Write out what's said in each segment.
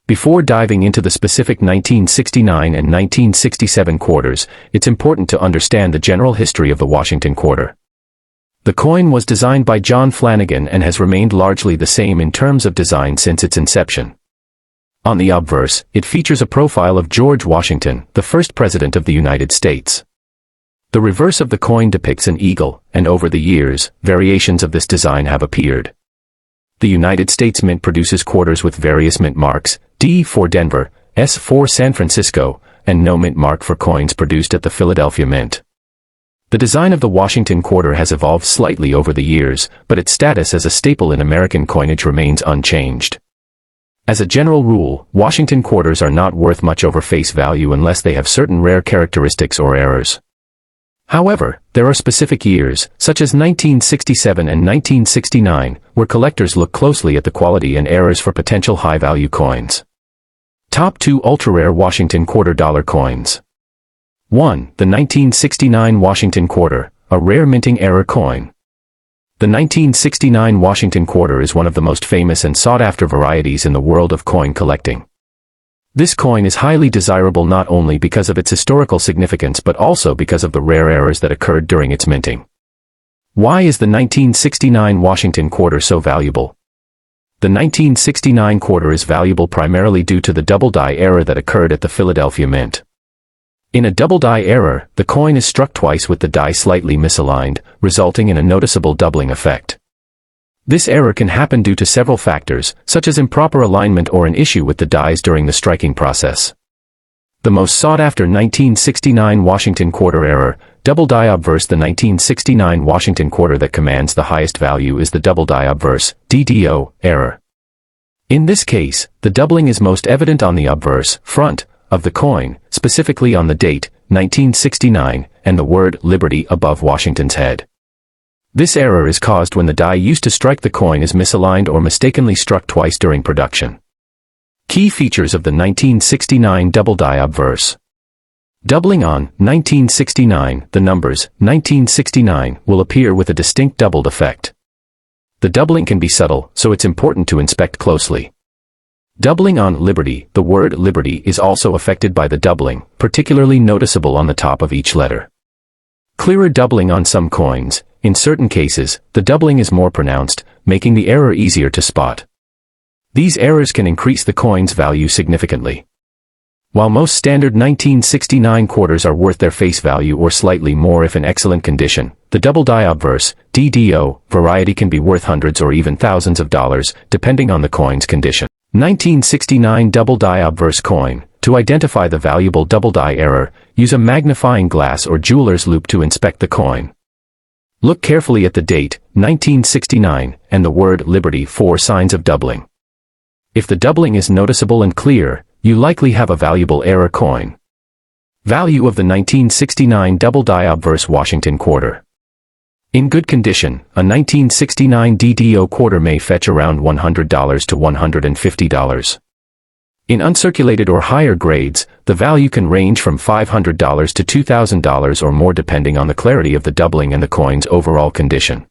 Before diving into the specific 1969 and 1967 quarters, it's important to understand the general history of the Washington quarter. The coin was designed by John Flanagan and has remained largely the same in terms of design since its inception. On the obverse, it features a profile of George Washington, the first president of the United States. The reverse of the coin depicts an eagle, and over the years, variations of this design have appeared. The United States Mint produces quarters with various mint marks, D for Denver, S for San Francisco, and no mint mark for coins produced at the Philadelphia Mint. The design of the Washington quarter has evolved slightly over the years, but its status as a staple in American coinage remains unchanged. As a general rule, Washington quarters are not worth much over face value unless they have certain rare characteristics or errors. However, there are specific years, such as 1967 and 1969, where collectors look closely at the quality and errors for potential high-value coins. Top 2 ultra-rare Washington quarter dollar coins. 1. The 1969 Washington quarter, a rare minting error coin. The 1969 Washington quarter is one of the most famous and sought-after varieties in the world of coin collecting. This coin is highly desirable not only because of its historical significance but also because of the rare errors that occurred during its minting. Why is the 1969 Washington quarter so valuable? The 1969 quarter is valuable primarily due to the double die error that occurred at the Philadelphia Mint. In a double die error, the coin is struck twice with the die slightly misaligned, resulting in a noticeable doubling effect. This error can happen due to several factors, such as improper alignment or an issue with the dies during the striking process. The most sought-after 1969 Washington quarter error, double die obverse. The 1969 Washington quarter that commands the highest value is the double die obverse, DDO, error. In this case, the doubling is most evident on the obverse, front, of the coin, specifically on the date, 1969, and the word Liberty above Washington's head. This error is caused when the die used to strike the coin is misaligned or mistakenly struck twice during production. Key features of the 1969 double die obverse. Doubling on 1969, the numbers 1969 will appear with a distinct doubled effect. The doubling can be subtle, so it's important to inspect closely. Doubling on Liberty, the word Liberty is also affected by the doubling, particularly noticeable on the top of each letter. Clearer doubling on some coins. In certain cases, the doubling is more pronounced, making the error easier to spot. These errors can increase the coin's value significantly. While most standard 1969 quarters are worth their face value or slightly more if in excellent condition, the double die obverse, DDO, variety can be worth hundreds or even thousands of dollars, depending on the coin's condition. 1969 double die obverse coin. To identify the valuable double die error, use a magnifying glass or jeweler's loupe to inspect the coin. Look carefully at the date, 1969, and the word Liberty for signs of doubling. If the doubling is noticeable and clear, you likely have a valuable error coin. Value of the 1969 double die obverse Washington quarter. In good condition, a 1969 DDO quarter may fetch around $100 to $150. In uncirculated or higher grades, the value can range from $500 to $2,000 or more depending on the clarity of the doubling and the coin's overall condition.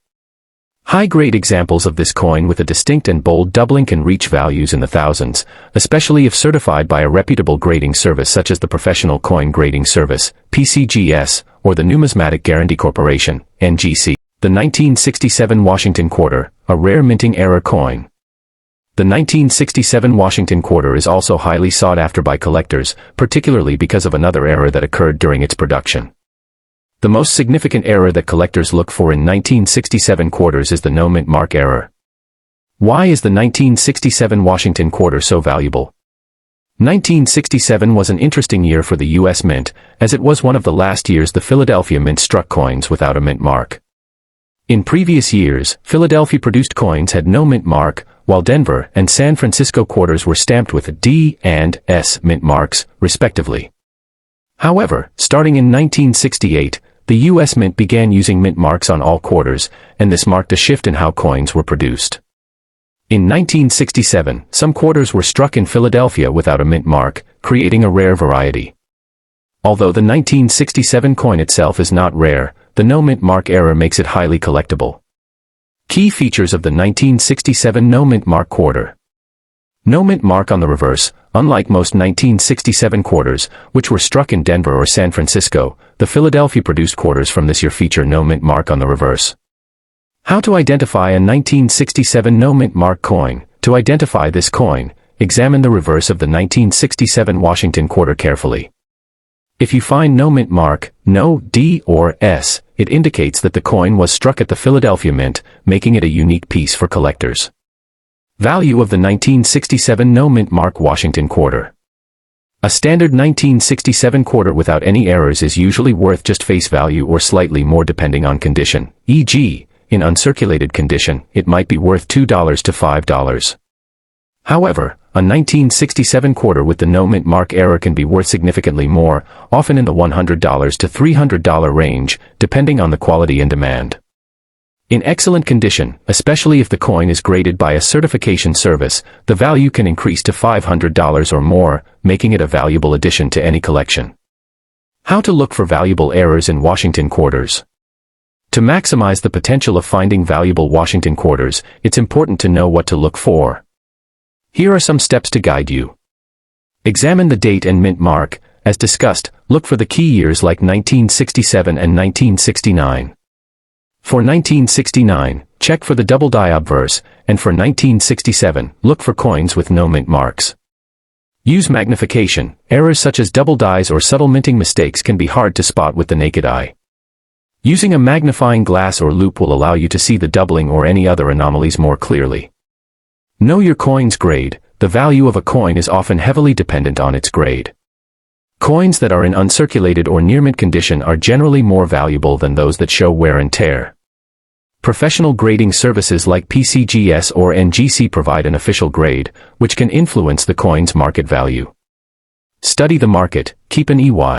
High-grade examples of this coin with a distinct and bold doubling can reach values in the thousands, especially if certified by a reputable grading service such as the Professional Coin Grading Service, PCGS, or the Numismatic Guarantee Corporation, NGC. The 1967 Washington quarter, a rare minting error coin. The 1967 Washington quarter is also highly sought after by collectors, particularly because of another error that occurred during its production. The most significant error that collectors look for in 1967 quarters is the no mint mark error. Why is the 1967 Washington quarter so valuable? 1967 was an interesting year for the U.S. Mint, as it was one of the last years the Philadelphia Mint struck coins without a mint mark. In previous years, Philadelphia-produced coins had no mint mark, while Denver and San Francisco quarters were stamped with D and S mint marks, respectively. However, starting in 1968, the U.S. Mint began using mint marks on all quarters, and this marked a shift in how coins were produced. In 1967, some quarters were struck in Philadelphia without a mint mark, creating a rare variety. Although the 1967 coin itself is not rare, the no mint mark error makes it highly collectible. Key features of the 1967 no mint mark quarter. No mint mark on the reverse. Unlike most 1967 quarters, which were struck in Denver or San Francisco, the Philadelphia-produced quarters from this year feature no mint mark on the reverse. How to identify a 1967 no mint mark coin? To identify this coin, examine the reverse of the 1967 Washington quarter carefully. If you find no mint mark, no D or S, it indicates that the coin was struck at the Philadelphia Mint, making it a unique piece for collectors. Value of the 1967 no mint mark Washington quarter. A standard 1967 quarter without any errors is usually worth just face value or slightly more depending on condition, e.g., in uncirculated condition, it might be worth $2 to $5. However, a 1967 quarter with the no mint mark error can be worth significantly more, often in the $100 to $300 range, depending on the quality and demand. In excellent condition, especially if the coin is graded by a certification service, the value can increase to $500 or more, making it a valuable addition to any collection. How to look for valuable errors in Washington quarters. To maximize the potential of finding valuable Washington quarters, it's important to know what to look for. Here are some steps to guide you. Examine the date and mint mark. As discussed, look for the key years like 1967 and 1969. For 1969, check for the double die obverse, and for 1967, look for coins with no mint marks. Use magnification. Errors such as double dies or subtle minting mistakes can be hard to spot with the naked eye. Using a magnifying glass or loupe will allow you to see the doubling or any other anomalies more clearly. Know your coin's grade. The value of a coin is often heavily dependent on its grade. Coins that are in uncirculated or near mint condition are generally more valuable than those that show wear and tear. Professional grading services like PCGS or NGC provide an official grade, which can influence the coin's market value. Study the market. Keep an EY.